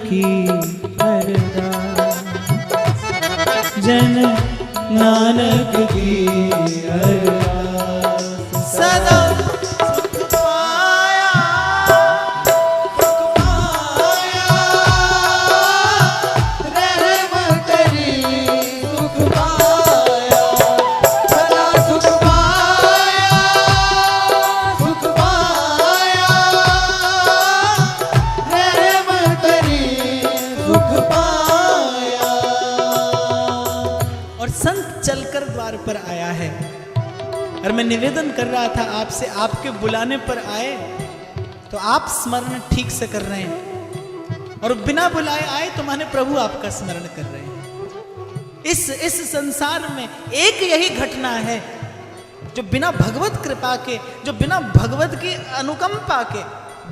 की अरदास, जन नानक की अरदास। सदा सुख पाया, सुख पाया, रहमत तेरी सुख पाया। सदा सुख पाया, सुख पाया, रहमत तेरी सुख पाया। और संत चलकर द्वार पर आया है, और मैं निवेदन कर रहा था आपसे, आपके बुलाने पर आए तो आप स्मरण ठीक से कर रहे हैं, और बिना बुलाए आए तो माने प्रभु आपका स्मरण कर रहे हैं। इस संसार में एक यही घटना है जो बिना भगवत कृपा के, जो बिना भगवत की अनुकंपा के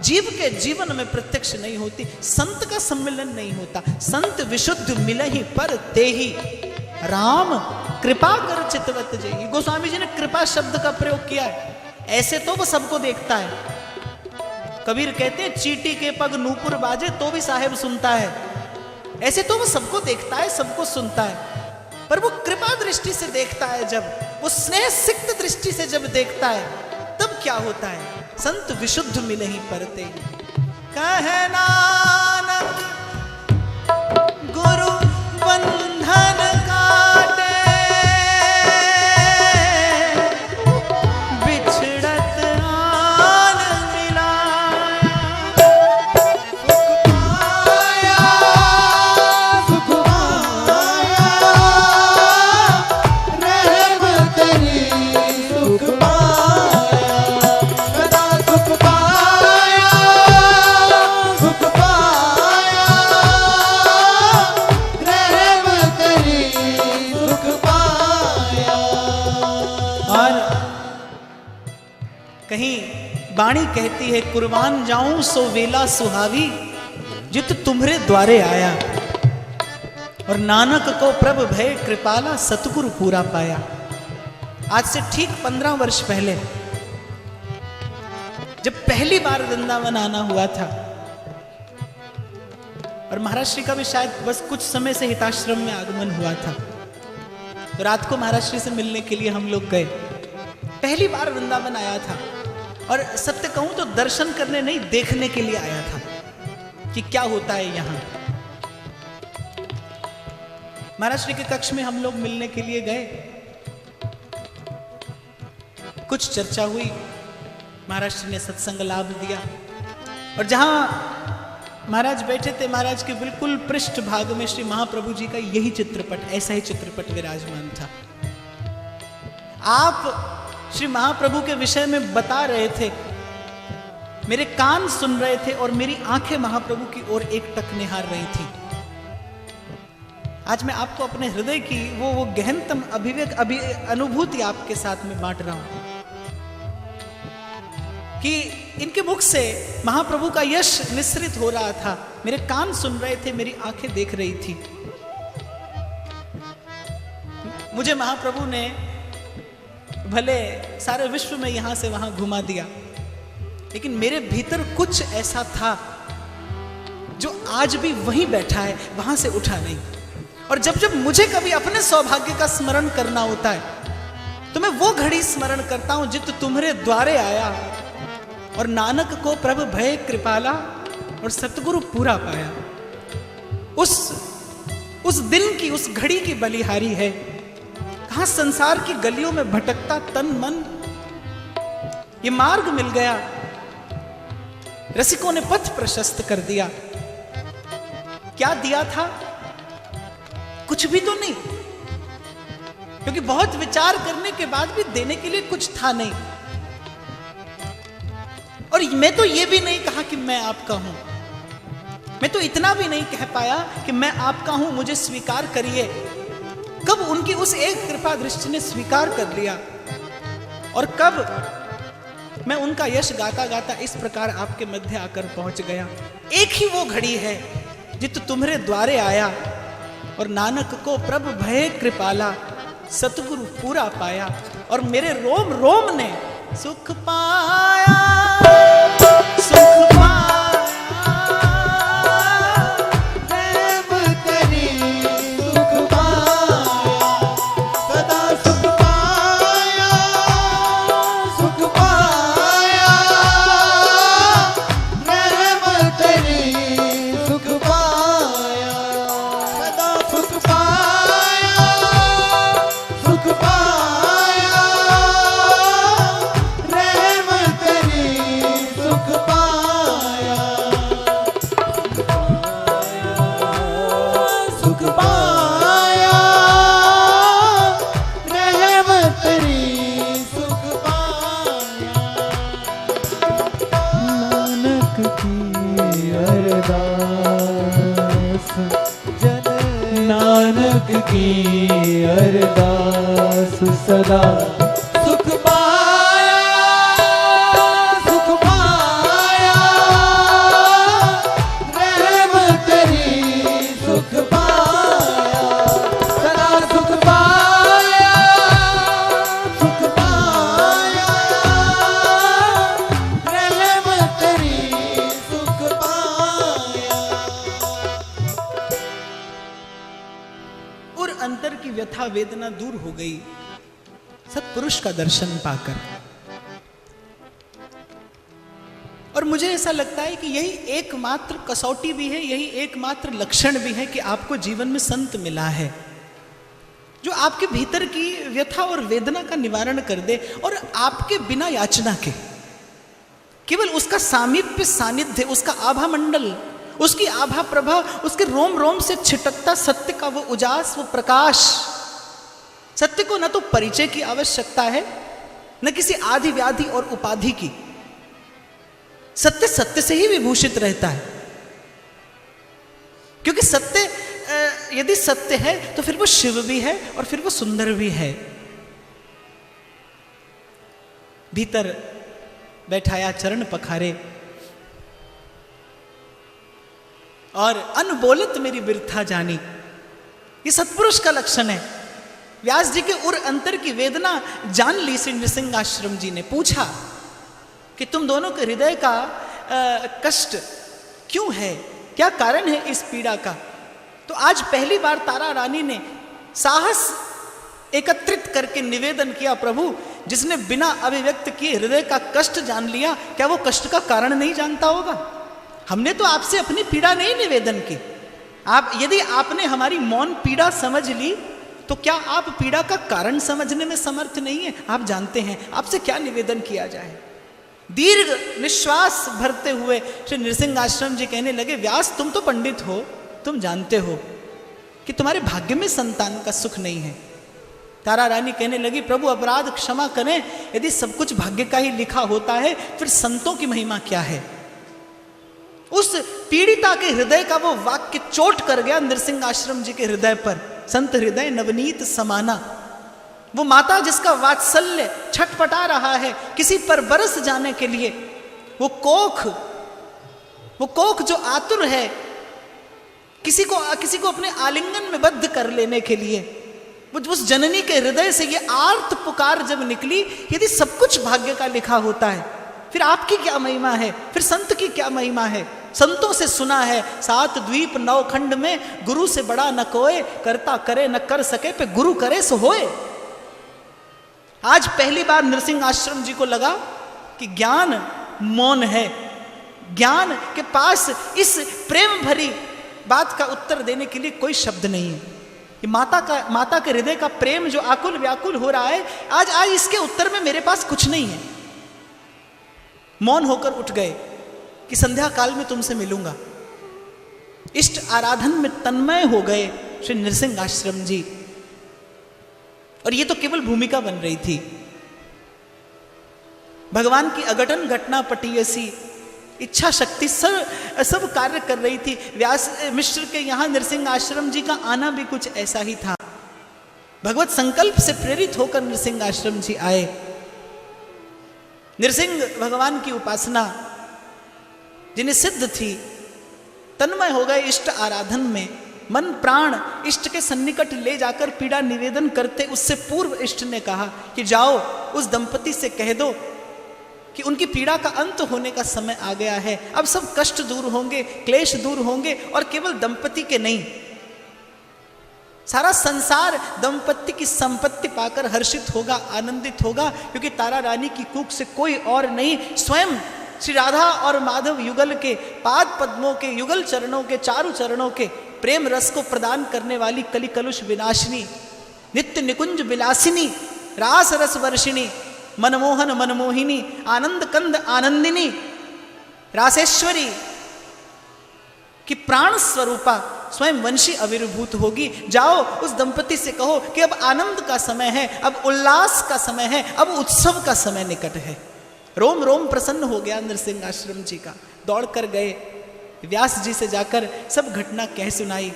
जीव के जीवन में प्रत्यक्ष नहीं होती। संत का सम्मिलन नहीं होता। संत विशुद्ध मिलहि पर तेहि, राम कृपा कर चितवत जेहि। गोस्वामी जी ने कृपा शब्द का प्रयोग किया है। ऐसे तो वो सबको देखता है। कबीर कहते हैं चींटी के पग नूपुर बाजे तो भी साहेब सुनता है। ऐसे तो वो सबको देखता है, सबको सुनता है, पर वो कृपा दृष्टि से देखता है, जब वो स्नेह सिक्त दृष्टि से जब देखता है तब क्या होता है। संत विशुद्ध मिलहि पर तेहि, कहे नानक गुरु बंधन काटे, बिछड़त आन मिलाया। सुख पाया, रहमत तेरी सुख पाया। सदा सुख पाया, सुख पाया, रहमत तेरी सुख पाया। और कहीं बाणी कहती है, कुर्बान जाऊं सो वेला सुहावी, जित तुम्हरे द्वारे आया, और नानक को प्रभ भय कृपाला, सतगुरु पूरा पाया। आज से ठीक 15 वर्ष पहले जब पहली बार वृंदावन आना हुआ था, और महाराज श्री का भी शायद बस कुछ समय से हिताश्रम में आगमन हुआ था, तो रात को महाराज श्री से मिलने के लिए हम लोग गए। पहली बार वृंदावन आया था, और सत्य कहूं तो दर्शन करने नहीं, देखने के लिए आया था कि क्या होता है यहां। महाराज श्री के कक्ष में हम लोग मिलने के लिए गए, कुछ चर्चा हुई, महाराज श्री ने सत्संग लाभ दिया, और जहां महाराज बैठे थे, महाराज के बिल्कुल पृष्ठ भाग में श्री महाप्रभु जी का यही चित्रपट, ऐसा ही चित्रपट विराजमान था। आप श्री महाप्रभु के विषय में बता रहे थे, मेरे कान सुन रहे थे, और मेरी आंखें महाप्रभु की ओर एकटक निहार रही थी। आज मैं आपको अपने हृदय की वो गहनतम अनुभूति आपके साथ में बांट रहा हूं कि इनके मुख से महाप्रभु का यश निस्सृत हो रहा था, मेरे कान सुन रहे थे, मेरी आंखें देख रही थी। मुझे महाप्रभु ने भले सारे विश्व में यहां से वहां घुमा दिया, लेकिन मेरे भीतर कुछ ऐसा था जो आज भी वहीं बैठा है, वहां से उठा नहीं। और जब जब मुझे कभी अपने सौभाग्य का स्मरण करना होता है, तो मैं वो घड़ी स्मरण करता हूं जित तुम्हारे द्वारे आया, और नानक को प्रभ भय कृपाला, और सतगुरु पूरा पाया। उस दिन की, उस घड़ी की बलिहारी है। कहां संसार की गलियों में भटकता तन मन, ये मार्ग मिल गया, रसिकों ने पथ प्रशस्त कर दिया। क्या दिया था? कुछ भी तो नहीं, क्योंकि बहुत विचार करने के बाद भी देने के लिए कुछ था नहीं। और मैं तो ये भी नहीं कहा कि मैं आपका हूं, मैं तो इतना भी नहीं कह पाया कि मैं आपका हूं, मुझे स्वीकार करिए। कब उनकी उस एक कृपा दृष्टि ने स्वीकार कर लिया, और कब मैं उनका यश गाता गाता इस प्रकार आपके मध्य आकर पहुंच गया। एक ही वो घड़ी है जित तुम्हारे द्वारे आया, और नानक को प्रभ भय कृपाला, सतगुरु पूरा पाया। और मेरे रोम रोम ने सुख पाया, सुख पाया, नानक की अरदास सदा सुख पाया, सुख पाया, रहमत तेरी सुख पाया, सदा सुख पाया, सुख पाया, रहमत तेरी सुख पाया। और अंतर की व्यथा वेदना दूर हो गई सत्पुरुष का दर्शन पाकर। और मुझे ऐसा लगता है कि यही एकमात्र कसौटी भी है, यही एकमात्र लक्षण भी है कि आपको जीवन में संत मिला है जो आपके भीतर की व्यथा और वेदना का निवारण कर दे, और आपके बिना याचना के केवल उसका सामीप्य सानिध्य, उसका आभा मंडल, उसकी आभा प्रभा, उसके रोम रोम से छिटकता सत्य का वो उजास, वो प्रकाश। सत्य को न तो परिचय की आवश्यकता है, न किसी आदि व्याधि और उपाधि की। सत्य सत्य से ही विभूषित रहता है, क्योंकि सत्य यदि सत्य है तो फिर वो शिव भी है और फिर वो सुंदर भी है। भीतर बैठाया चरण पखारे और अनबोलत मेरी बिरथा जानी, ये सत्पुरुष का लक्षण है। व्यास जी के उर अंतर की वेदना जान ली श्री नृसिंहाश्रम जी ने। पूछा कि तुम दोनों के हृदय का कष्ट क्यों है, क्या कारण है इस पीड़ा का। तो आज पहली बार तारा रानी ने साहस एकत्रित करके निवेदन किया, प्रभु जिसने बिना अभिव्यक्त किए हृदय का कष्ट जान लिया, क्या वो कष्ट का कारण नहीं जानता होगा। हमने तो आपसे अपनी पीड़ा नहीं निवेदन की, आप यदि आपने हमारी मौन पीड़ा समझ ली तो क्या आप पीड़ा का कारण समझने में समर्थ नहीं है। आप जानते हैं आपसे क्या निवेदन किया जाए। दीर्घ निश्वास भरते हुए श्री नृसिंहाश्रम जी कहने लगे, व्यास तुम तो पंडित हो, तुम जानते हो कि तुम्हारे भाग्य में संतान का सुख नहीं है। तारा रानी कहने लगी, प्रभु अपराध क्षमा करें, यदि सब कुछ भाग्य का ही लिखा होता है फिर संतों की महिमा क्या है। उस पीड़िता के हृदय का वो वाक्य चोट कर गया नृसिंहाश्रम जी के हृदय पर। संत हृदय नवनीत समाना, वो माता जिसका वात्सल्य छटपटा रहा है किसी पर बरस जाने के लिए, वो कोख जो आतुर है किसी को अपने आलिंगन में बद्ध कर लेने के लिए, वो उस जननी के हृदय से ये आर्त पुकार जब निकली, यदि सब कुछ भाग्य का लिखा होता है फिर आपकी क्या महिमा है, फिर संत की क्या महिमा है। संतों से सुना है 7 द्वीप 9 खंड में गुरु से बड़ा न कोय, करता करे न कर सके पे गुरु करे सो होए। आज पहली बार नृसिंहाश्रम जी को लगा कि ज्ञान मौन है, ज्ञान के पास इस प्रेम भरी बात का उत्तर देने के लिए कोई शब्द नहीं है। कि माता के हृदय का प्रेम जो आकुल व्याकुल हो रहा है, आज इसके उत्तर में मेरे पास कुछ नहीं है। मौन होकर उठ गए कि संध्या काल में तुमसे मिलूंगा। इष्ट आराधन में तन्मय हो गए श्री नृसिंहाश्रम जी, और ये तो केवल भूमिका बन रही थी। भगवान की अघटन घटना पटीयसी इच्छा शक्ति सब कार्य कर रही थी। व्यास मिश्र के यहाँ नृसिंहाश्रम जी का आना भी कुछ ऐसा ही था। भगवत संकल्प से प्रेरित होकर नृसिंहाश्रम जी आए। नृसिंह भगवान की उपासना जिन्हें सिद्ध थी, तन्मय हो गए इष्ट आराधन में। मन प्राण इष्ट के सन्निकट ले जाकर पीड़ा निवेदन करते उससे पूर्व इष्ट ने कहा कि जाओ उस दंपति से कह दो कि उनकी पीड़ा का अंत होने का समय आ गया है। अब सब कष्ट दूर होंगे, क्लेश दूर होंगे, और केवल दंपति के नहीं, सारा संसार दंपति की संपत्ति पाकर हर्षित होगा, आनंदित होगा, क्योंकि तारा रानी की कूख से कोई और नहीं, स्वयं श्री राधा और माधव युगल के पाद पद्मों के, युगल चरणों के, चारु चरणों के प्रेम रस को प्रदान करने वाली कलि कलुष विनाशिनी, नित्य निकुंज विलासिनी, रास रस वर्षिणी, मनमोहन मनमोहिनी, आनंद कंद आनंदिनी, रासेश्वरी कि प्राण स्वरूपा स्वयं वंशी आविर्भूत होगी। जाओ उस दंपति से कहो कि अब आनंद का समय है, अब उल्लास का समय है, अब उत्सव का समय निकट है। रोम रोम प्रसन्न हो गया नृसिंहाश्रम जी का। दौड़ कर गए, व्यास जी से जाकर सब घटना कह सुनाई।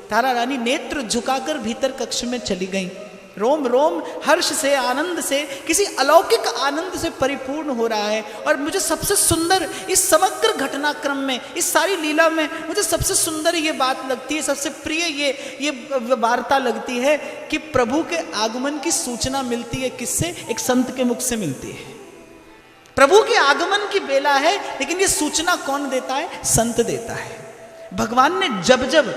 तारा रानी नेत्र झुकाकर भीतर कक्ष में चली गई। रोम रोम हर्ष से, आनंद से, किसी अलौकिक आनंद से परिपूर्ण हो रहा है। और मुझे सबसे सुंदर इस समग्र घटनाक्रम में, इस सारी लीला में मुझे सबसे सुंदर ये बात लगती है, सबसे प्रिय ये वार्ता लगती है कि प्रभु के आगमन की सूचना मिलती है किससे? एक संत के मुख से मिलती है। प्रभु के आगमन की बेला है, लेकिन ये सूचना कौन देता है? संत देता है। भगवान ने जब जब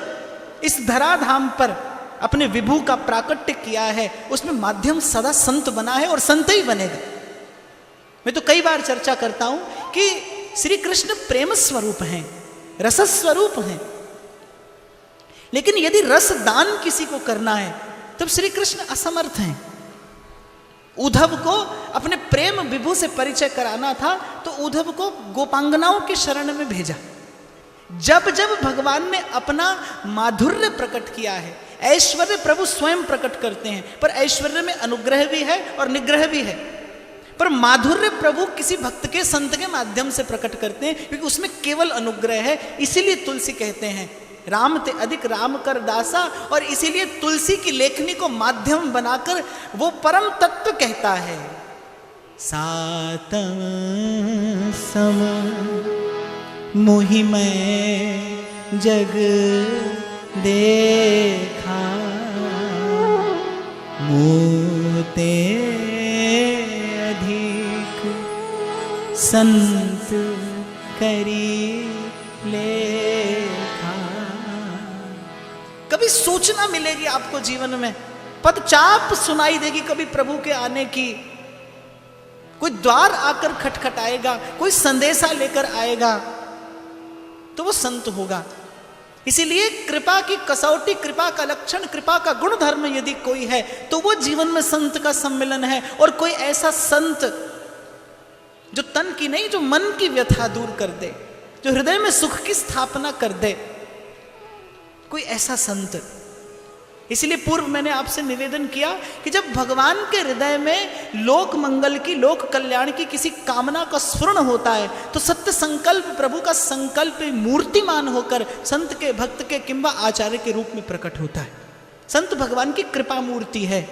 इस धराधाम पर अपने विभू का प्राकट्य किया है, उसमें माध्यम सदा संत बना है और संत ही बनेगा। मैं तो कई बार चर्चा करता हूं कि श्री कृष्ण प्रेम स्वरूप हैं, रस स्वरूप हैं, लेकिन यदि रस दान किसी को करना है तब श्री कृष्ण असमर्थ हैं। उद्धव को अपने प्रेम विभू से परिचय कराना था तो उद्धव को गोपांगनाओं के शरण में भेजा। जब जब भगवान ने अपना माधुर्य प्रकट किया है, ऐश्वर्य प्रभु स्वयं प्रकट करते हैं, पर ऐश्वर्य में अनुग्रह भी है और निग्रह भी है, पर माधुर्य प्रभु किसी भक्त के, संत के माध्यम से प्रकट करते हैं, क्योंकि उसमें केवल अनुग्रह है। इसीलिए तुलसी कहते हैं राम ते अधिक राम कर दासा, और इसीलिए तुलसी की लेखनी को माध्यम बनाकर वो परम तत्व कहता है, सातम सम मोहि मैं जग देखा, मोते अधिक संत करी लेखा। कभी सूचना मिलेगी आपको जीवन में, पदचाप सुनाई देगी कभी प्रभु के आने की, कोई द्वार आकर खटखटाएगा, कोई संदेशा लेकर आएगा, तो वो संत होगा। इसीलिए कृपा की कसौटी, कृपा का लक्षण, कृपा का गुण धर्म यदि कोई है तो वो जीवन में संत का सम्मिलन है। और कोई ऐसा संत जो तन की नहीं, जो मन की व्यथा दूर कर दे, जो हृदय में सुख की स्थापना कर दे, कोई ऐसा संत। इसलिए पूर्व मैंने आपसे निवेदन किया कि जब भगवान के हृदय में लोक मंगल की, लोक कल्याण की किसी कामना का स्फुरण होता है तो सत्य संकल्प, प्रभु का संकल्प मूर्तिमान होकर संत के, भक्त के किंबा आचार्य के रूप में प्रकट होता है। संत भगवान की कृपा मूर्ति है,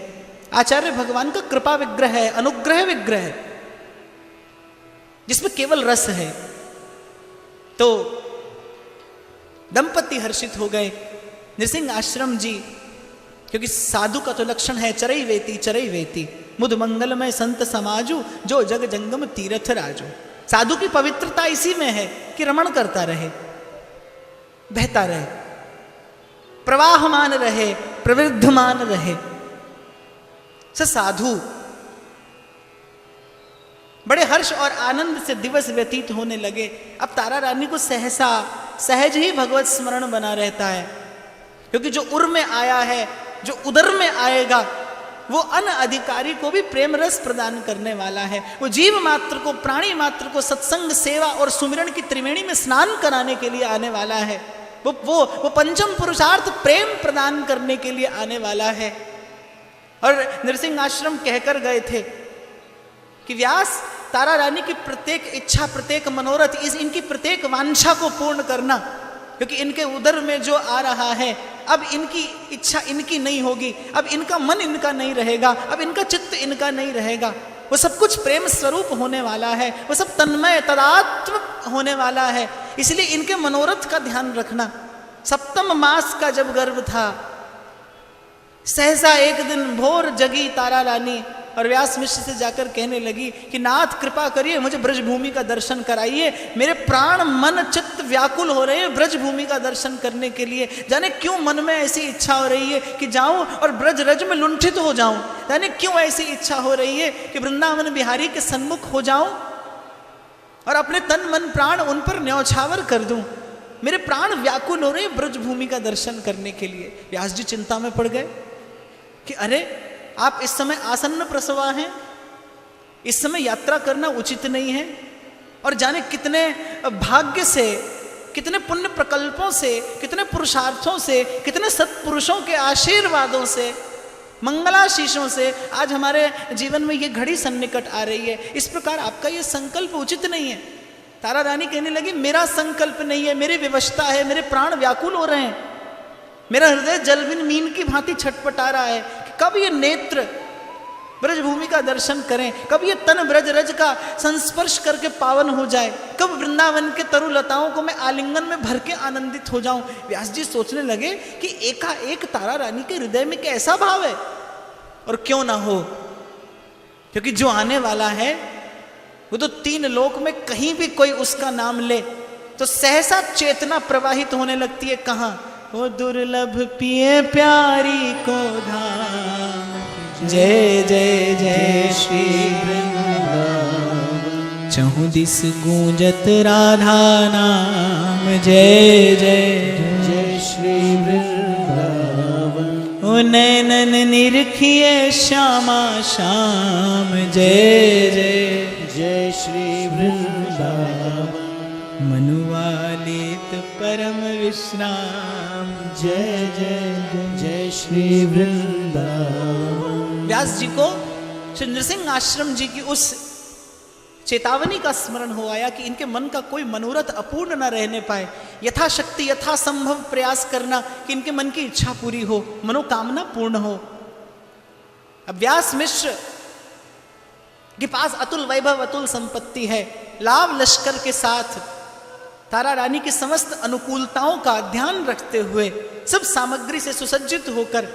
आचार्य भगवान का कृपा विग्रह है, अनुग्रह विग्रह है, जिसमें केवल रस है। तो दंपति हर्षित हो गए। नृसिंह आश्रम जी, क्योंकि साधु का तो लक्षण है चरई वेती मुद मंगलमय संत समाजू, जो जग जंगम तीर्थ राजू। साधु की पवित्रता इसी में है कि रमण करता रहे, बहता रहे, प्रवाहमान रहे, प्रवृद्धमान रहे। साधु बड़े हर्ष और आनंद से दिवस व्यतीत होने लगे। अब तारा रानी को सहसा सहज ही भगवत स्मरण बना रहता है, क्योंकि जो उर में आया है, जो उदर में आएगा, वो अन अधिकारी को भी प्रेम रस प्रदान करने वाला है। वो जीव मात्र को, प्राणी मात्र को सत्संग, सेवा और सुमिरन की त्रिवेणी में स्नान कराने के लिए आने वाला है। वो पंचम पुरुषार्थ प्रेम प्रदान करने के लिए आने वाला है। और नृसिंह आश्रम कहकर गए थे कि व्यास, तारा रानी की प्रत्येक इच्छा, प्रत्येक मनोरथ, इनकी प्रत्येक वांछा को पूर्ण करना, क्योंकि इनके उदर में जो आ रहा है, अब इनकी इच्छा इनकी नहीं होगी, अब इनका मन इनका नहीं रहेगा, अब इनका चित्त इनका नहीं रहेगा। वो सब कुछ प्रेम स्वरूप होने वाला है, वो सब तन्मय तदात्म होने वाला है। इसलिए इनके मनोरथ का ध्यान रखना। सप्तम मास का जब गर्भ था, सहसा एक दिन भोर जगी तारा रानी और व्यास मिश्र से जाकर कहने लगी कि नाथ कृपा करिए, मुझे ब्रजभूमि का दर्शन कराइए। मेरे प्राण मन चित्त व्याकुल हो रहे हैं ब्रजभूमि का दर्शन करने के लिए। जाने क्यों मन में ऐसी इच्छा हो रही है कि जाऊं और ब्रज रज में लुंठित हो जाऊं। जाने क्यों ऐसी इच्छा हो रही है कि वृंदावन बिहारी के सन्मुख हो जाऊं और अपने तन मन प्राण उन पर न्यौछावर कर दूं। मेरे प्राण व्याकुल हो रहे हैं ब्रजभूमि का दर्शन करने के लिए। व्यास जी चिंता में पड़ गए कि अरे, आप इस समय आसन्न प्रसवा हैं, इस समय यात्रा करना उचित नहीं है। और जाने कितने भाग्य से, कितने पुण्य प्रकल्पों से, कितने पुरुषार्थों से, कितने सत्पुरुषों के आशीर्वादों से, मंगलाशीषों से आज हमारे जीवन में ये घड़ी सन्निकट आ रही है। इस प्रकार आपका ये संकल्प उचित नहीं है। तारा रानी कहने लगी, मेरा संकल्प नहीं है, मेरी विवशता है, मेरे प्राण व्याकुल हो रहे हैं। मेरा हृदय जलबिन मीन की भांति छटपटा रहा है कि कब ये नेत्र ब्रजभूमि का दर्शन करें, कब ये तन ब्रज रज का संस्पर्श करके पावन हो जाए, कब वृंदावन के तरु लताओं को मैं आलिंगन में भर के आनंदित हो जाऊं। व्यास जी सोचने लगे कि एकाएक तारा रानी के हृदय में कैसा भाव है, और क्यों ना हो, क्योंकि जो आने वाला है वो तो 3 लोक में कहीं भी कोई उसका नाम ले तो सहसा चेतना प्रवाहित होने लगती है। कहाँ? वो दुर्लभ पिए प्यारी को धाम, जय जय जय श्री वृंदावन, चहुँ दिस गूंजत राधा नाम, जय जय जय श्री वृंदावन। ओ नैनन निरखिए श्यामा श्याम, जय जय जय श्री वृंदावन। मनुवालित परम विश्राम, जय जय जय श्री वृंदावन। व्यास जी को श्री नृसिंह आश्रम जी की उस चेतावनी का स्मरण हो आया कि इनके मन का कोई मनोरथ अपूर्ण न रहने पाए, यथाशक्ति यथासंभव प्रयास करना कि इनके मन की इच्छा पूरी हो, मनोकामना पूर्ण हो। अब व्यास मिश्र के पास अतुल वैभव अतुल संपत्ति है, लाभ लश्कर के साथ तारा रानी की समस्त अनुकूलताओं का ध्यान रखते हुए सब सामग्री से सुसज्जित होकर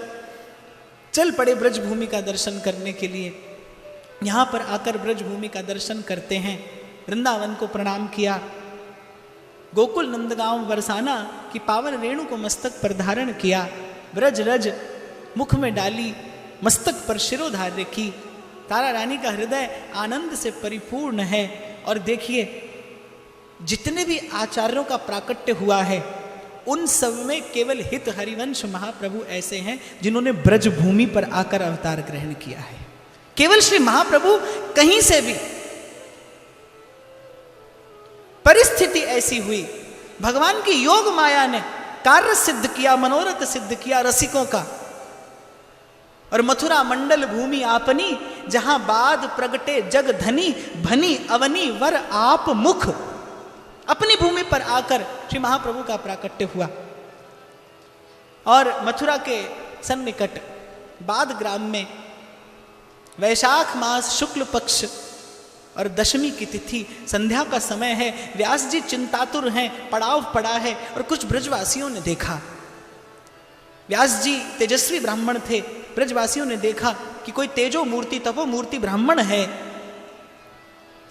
चल पड़े ब्रजभूमि का दर्शन करने के लिए। यहाँ पर आकर ब्रजभूमि का दर्शन करते हैं, वृंदावन को प्रणाम किया, गोकुल नंदगांव बरसाना की पावन रेणु को मस्तक पर धारण किया, ब्रज रज मुख में डाली, मस्तक पर शिरोधार्य की। तारा रानी का हृदय आनंद से परिपूर्ण है। और देखिए जितने भी आचार्यों का प्राकट्य हुआ है उन सब में केवल हित हरिवंश महाप्रभु ऐसे हैं जिन्होंने ब्रजभूमि पर आकर अवतार ग्रहण किया है। केवल श्री महाप्रभु कहीं से भी परिस्थिति ऐसी हुई, भगवान की योग माया ने कार्य सिद्ध किया, मनोरथ सिद्ध किया रसिकों का। और मथुरा मंडल भूमि आपनी, जहां बाद प्रगटे जग धनी, भनी अवनी वर आप मुख। अपनी भूमि पर आकर श्री महाप्रभु का प्राकट्य हुआ। और मथुरा के सन्निकट बाद ग्राम में वैशाख मास शुक्ल पक्ष और दशमी की तिथि, संध्या का समय है। व्यास जी चिंतातुर हैं, पड़ाव पड़ा है और कुछ ब्रजवासियों ने देखा। व्यास जी तेजस्वी ब्राह्मण थे, ब्रजवासियों ने देखा कि कोई तेजो मूर्ति तपो मूर्ति ब्राह्मण है,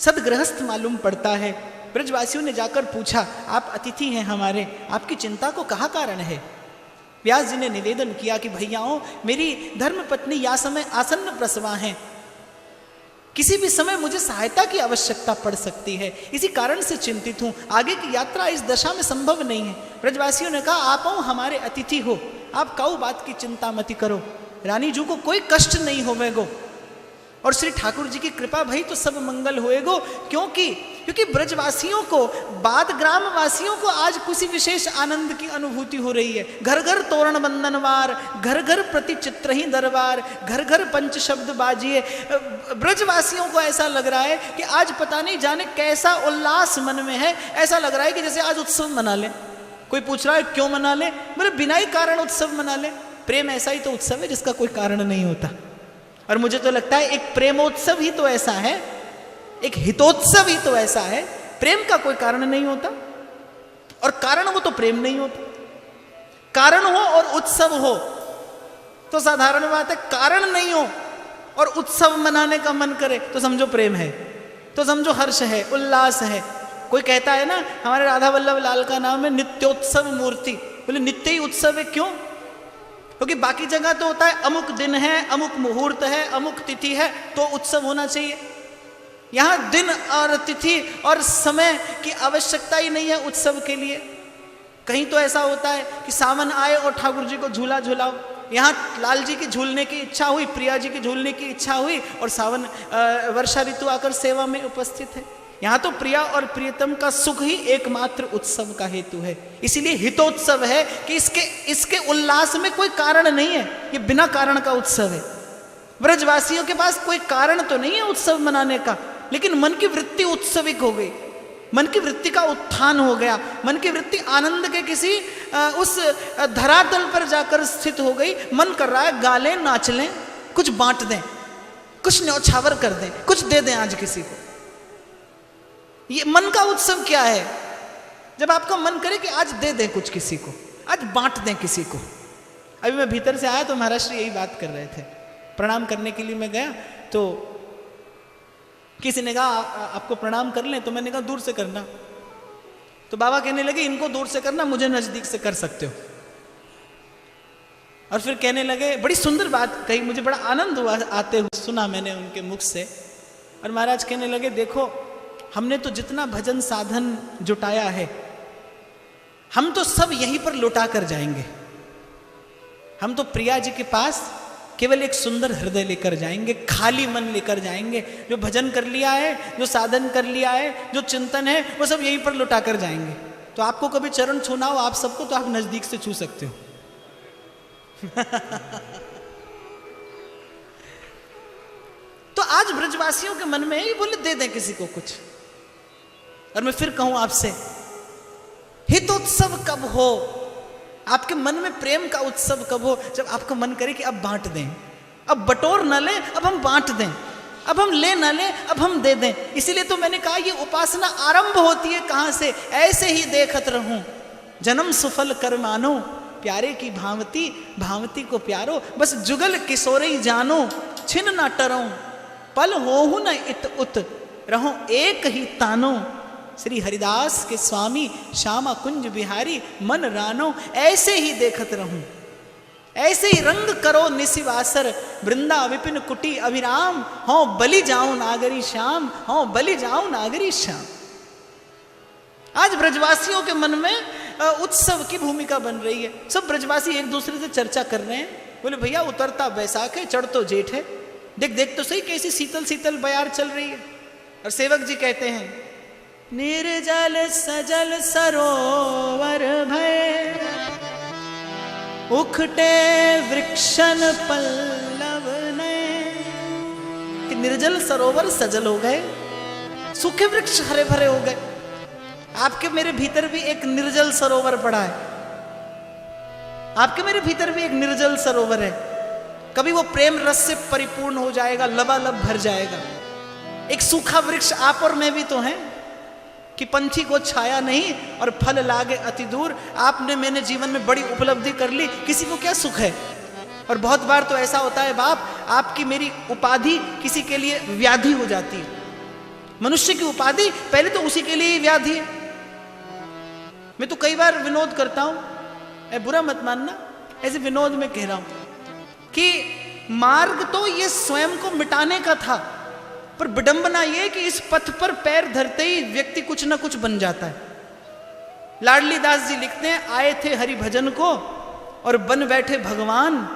सदगृहस्थ मालूम पड़ता है। ब्रजवासियों ने जाकर पूछा, आप अतिथि हैं हमारे, आपकी चिंता को कहा कारण है? व्यास जी ने निवेदन किया कि भैयाओं, मेरी धर्मपत्नी या समय आसन्न प्रसवा हैं, किसी भी समय मुझे सहायता की आवश्यकता पड़ सकती है, इसी कारण से चिंतित हूं। आगे की यात्रा इस दशा में संभव नहीं है। ब्रजवासियों ने कहा, आप हमारे अतिथि हो, आप काऊ बात की चिंता मत करो, रानी जी को कोई कष्ट नहीं होवेगो और श्री ठाकुर जी की कृपा भई तो सब मंगल होएगो। क्योंकि ब्रजवासियों को, बाद ग्राम वासियों को आज किसी विशेष आनंद की अनुभूति हो रही है। घर घर तोरण बंधनवार, घर घर प्रति चित्र ही दरबार, घर घर पंच शब्द बाजिए। ब्रजवासियों को ऐसा लग रहा है कि आज पता नहीं जाने कैसा उल्लास मन में है, ऐसा लग रहा है कि जैसे आज उत्सव मना ले। कोई पूछ रहा है क्यों मना ले, बोले बिना ही कारण उत्सव मना ले। प्रेम ऐसा ही तो उत्सव है जिसका कोई कारण नहीं होता। और मुझे तो लगता है एक प्रेमोत्सव ही तो ऐसा है, एक हितोत्सव ही तो ऐसा है, प्रेम का कोई कारण नहीं होता। और कारण हो तो प्रेम नहीं होता, कारण हो और उत्सव हो तो साधारण बात है। कारण नहीं हो और उत्सव मनाने का मन करे तो समझो प्रेम है, तो समझो हर्ष है, उल्लास है। कोई कहता है ना, हमारे राधा वल्लभ लाल का नाम है नित्योत्सव मूर्ति। बोले नित्य ही उत्सव है, क्यों? क्योंकि बाकी जगह तो होता है अमुक दिन है, अमुक मुहूर्त है, अमुक तिथि है तो उत्सव होना चाहिए। यहाँ दिन और तिथि और समय की आवश्यकता ही नहीं है उत्सव के लिए। कहीं तो ऐसा होता है कि सावन आए और ठाकुर जी को झूला झूलाओ। यहाँ लाल जी की झूलने की इच्छा हुई, प्रिया जी की झूलने की इच्छा हुई और सावन वर्षा ऋतु आकर सेवा में उपस्थित है। यहाँ तो प्रिया और प्रियतम का सुख ही एकमात्र उत्सव का हेतु है। इसीलिए हितोत्सव है कि इसके उल्लास में कोई कारण नहीं है, ये बिना कारण का उत्सव है। ब्रजवासियों के पास कोई कारण तो नहीं है उत्सव मनाने का, लेकिन मन की वृत्ति उत्सविक हो गई। मन की वृत्ति का उत्थान हो गया, मन की वृत्ति आनंद के किसी उस धरातल पर जाकर स्थित हो गई। मन कर रहा है गा लें, नाच लें, कुछ बांट दें, कुछ न्यौछावर कर दें, कुछ दे दें आज किसी को। ये मन का उत्सव क्या है? जब आपका मन करे कि आज दे दें कुछ किसी को, आज बांट दें किसी को। अभी मैं भीतर से आया तो महाराज श्री यही बात कर रहे थे। प्रणाम करने के लिए मैं गया तो किसी ने कहा आपको प्रणाम कर लें, तो मैंने कहा दूर से करना। तो बाबा कहने लगे इनको दूर से करना, मुझे नजदीक से कर सकते हो। और फिर कहने लगे, बड़ी सुंदर बात कही, मुझे बड़ा आनंद हुआ आते हुए सुना मैंने उनके मुख से। और महाराज कहने लगे देखो हमने तो जितना भजन साधन जुटाया है, हम तो सब यहीं पर लौटा कर जाएंगे। हम तो प्रिया जी के पास केवल एक सुंदर हृदय लेकर जाएंगे, खाली मन लेकर जाएंगे। जो भजन कर लिया है, जो साधन कर लिया है, जो चिंतन है, वो सब यहीं पर लौटा कर जाएंगे। तो आपको कभी चरण छूना हो आप सबको, तो आप नजदीक से छू सकते हो। तो आज ब्रजवासियों के मन में ये बोले दे दें किसी को कुछ। और मैं फिर कहूं आपसे, हितोत्सव कब हो? आपके मन में प्रेम का उत्सव कब हो? जब आपका मन करे कि अब बांट दें, अब बटोर न लें, अब हम बांट दें, अब हम ले न लें, अब हम दे दें। इसीलिए तो मैंने कहा ये उपासना आरंभ होती है कहां से? ऐसे ही देखत रहूं, जन्म सुफल कर मानो, प्यारे की भावती, भावती को प्यारो, बस जुगल किशोरई जानो, छिन ना टरो, पल होहु न इत उत, रहो एक ही तानो। श्री हरिदास के स्वामी श्यामा कुंज बिहारी मन रानो, ऐसे ही देखत रहूं, ऐसे ही रंग करो निशिवासर, वृंदा विपिन कुटी अभिराम, हो बलि जाऊं नागरी श्याम, हो बलि जाऊं नागरी श्याम। आज ब्रजवासियों के मन में उत्सव की भूमिका बन रही है। सब ब्रजवासी एक दूसरे से चर्चा कर रहे हैं, बोले भैया उतरता बैसाख है, चढ़ तो जेठ है, देख देख तो सही कैसी शीतल शीतल बयार चल रही है। और सेवक जी कहते हैं, निर्जल सजल सरोवर भय, उखटे वृक्षन पल्लव नए। कि निर्जल सरोवर सजल हो गए, सूखे वृक्ष हरे भरे हो गए। आपके मेरे भीतर भी एक निर्जल सरोवर पड़ा है, आपके मेरे भीतर भी एक निर्जल सरोवर है। कभी वो प्रेम रस से परिपूर्ण हो जाएगा, लबालब भर जाएगा। एक सूखा वृक्ष आप और मैं भी तो हैं कि पंछी को छाया नहीं और फल लागे अति दूर। आपने मैंने जीवन में बड़ी उपलब्धि कर ली, किसी को क्या सुख है? और बहुत बार तो ऐसा होता है बाप, आपकी मेरी उपाधि किसी के लिए व्याधि हो जाती है। मनुष्य की उपाधि पहले तो उसी के लिए ही व्याधि है। मैं तो कई बार विनोद करता हूं, बुरा मत मानना, ऐसे विनोद में कह रहा हूं कि मार्ग तो ये स्वयं को मिटाने का था, पर विडंबना ये कि इस पथ पर पैर धरते ही व्यक्ति कुछ ना कुछ बन जाता है। लाडली दास जी लिखते हैं, आए थे हरि भजन को और बन बैठे भगवान,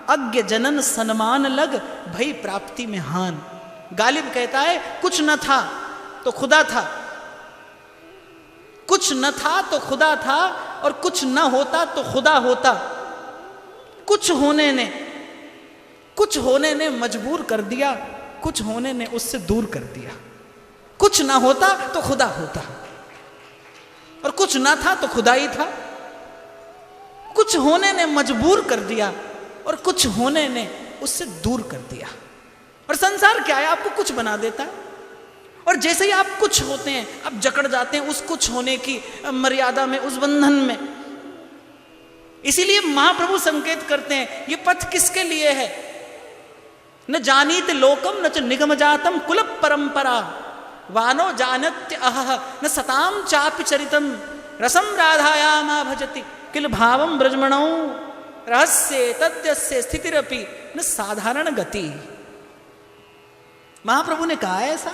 अज्ञ जनन सन्मान लग भई प्राप्ति में हान। गालिब कहता है, कुछ न था तो खुदा था, कुछ न था तो खुदा था, और कुछ न होता तो खुदा होता। कुछ होने ने मजबूर कर दिया, कुछ होने ने उससे दूर कर दिया। कुछ ना होता तो खुदा होता, और कुछ ना था तो खुदा ही था। कुछ होने ने मजबूर कर दिया, और कुछ होने ने उससे दूर कर दिया। और संसार क्या है? आपको कुछ बना देता है, और जैसे ही आप कुछ होते हैं आप जकड़ जाते हैं उस कुछ होने की मर्यादा में, उस बंधन में। इसीलिए महाप्रभु संकेत करते हैं, ये पथ किसके लिए है? न जानीत लोकम न च निगम जातम कुल परंपरा, वानो जानत्य अह न सताम चापि चरितम, रसम राधायामा भजति किल भावम ब्रजमणौ, रहस्य तद्यस्य स्थितिरपि न साधारण गति। महाप्रभु ने कहा है ऐसा,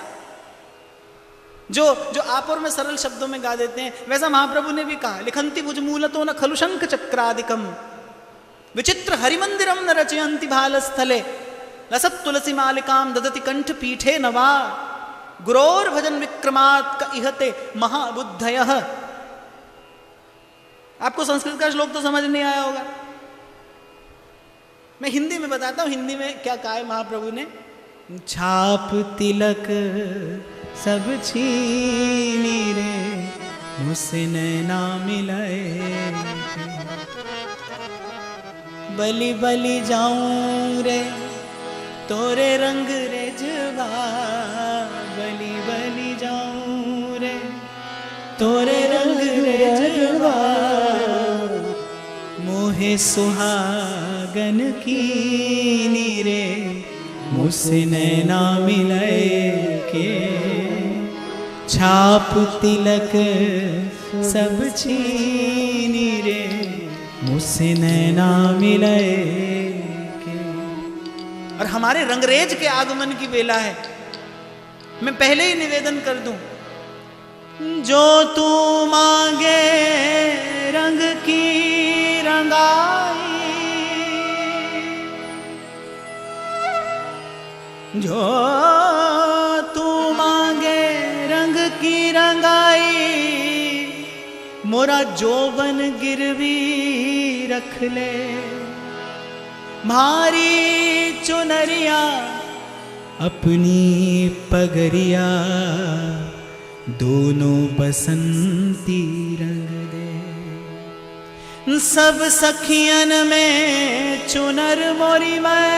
जो आप और मैं सरल शब्दों में गा देते हैं, वैसा महाप्रभु ने भी कहा, लिखंति भुजमूलतो न खलु शंख चक्रादिकम, विचित्र हरिमंदिरम न रचयन्ति भालस्थले, लसत तुलसी मालिकाम ददति कंठ पीठे नवा, गुरोर भजन विक्रमात् क इहते महाबुद्धयः। आपको संस्कृत का श्लोक तो समझ नहीं आया होगा, मैं हिंदी में बताता हूं। हिंदी में क्या कहा है महाप्रभु ने? छाप तिलक सब छीनी रे मुझसे नैना मिलाए। बलि बलि जाऊं रे तोरे रंग रेजवा, बलि बलि जाऊं रे तोरे रंग रेजवा। मोहे सुहागन की नीरे मुझसे नैना मिलाए के। छाप तिलक सब छीनी रे मुझसे नैना मिलाए के। और हमारे रंगरेज के आगमन की बेला है। मैं पहले ही निवेदन कर दूं, जो तू मांगे रंग की रंगाई, जो तू मांगे रंग की रंगाई। मोरा जोबन गिरवी रख ले, मारी चुनरिया अपनी पगरिया। दोनों बसंती रंग दे। सब सखियन में चुनर मोरी मैली,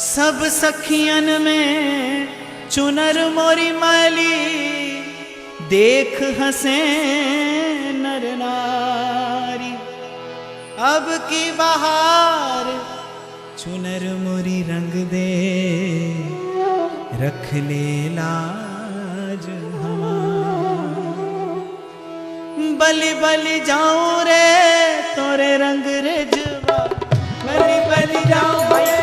सब सखियन में चुनर मोरी मैली। देख हंसे नर नारी, अब की बहार चुनर मोरी रंग दे। रख ले लाज हमार, बलि बलि जाऊं रे तोरे रंग रेजवा। बलि बलि जाऊं रे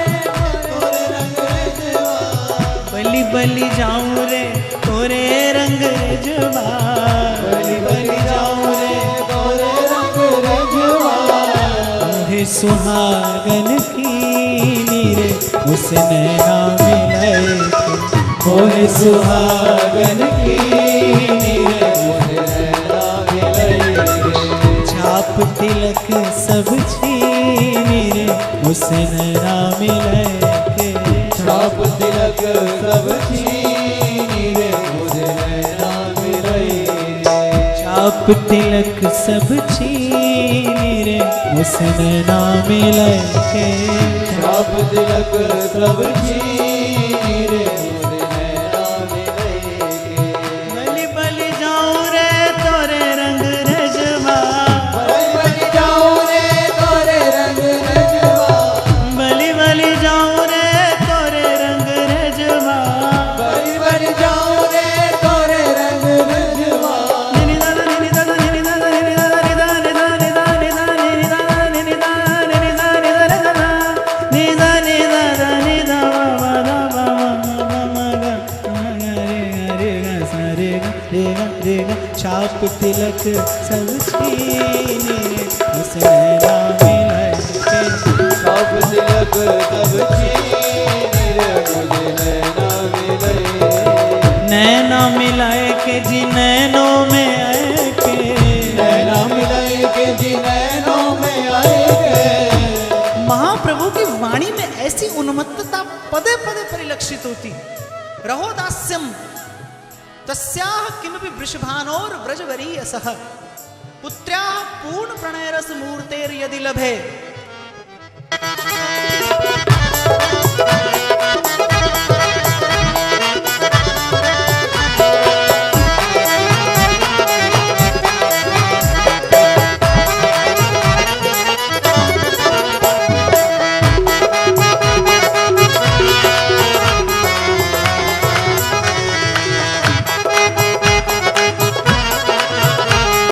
तोरे रंग रेजवा, बलि बलि जाऊं रे तोरे रंग रेजवा। बलि बलि जाऊं रे तोरे रंग रेजवा। मोहे सुहागन की नीरे मुझसे नैना मिलाए के। मोहे सुहागन की नीरे मुझसे नैना मिलाए के। छाप तिलक सब छीनी रे मुझसे नैना मिलाए के। छाप तिलक सब छीनी रे मुझे नैना मिलाए के। छाप तिलक सब छीनी रे मुझसे नैना मिलाए के। छाप तिलक सब छीनी रे मुझे नैना मिलाए के। बलि बलि जाऊं रे तोरे रंग रेजवा। बलि बलि जाऊं रे तोरे रंग रेजवा। बलि बलि जाऊं रे तोरे रंग रेजवा। बलि बलि जाऊं रे तोरे रंग रेजवा। छाप तिलक सब छीनी रे मुझसे नैना मिलाए के। छाप तिलक सब छीनी रे मुझे नैना मिलाए के। नैना मिलाए के जी नैनों में आए के। नैना मिलाए के जी नैनों में आए के। महाप्रभु की वाणी में ऐसी उन्मत्तता पदे पदे परिलक्षित होती। रहो दास्यम तस्याह किमपि वृषभानोर व्रजवरीयसः। पुत्र्याः पूर्ण प्रणयरस मूर्तेर्यदि लभे।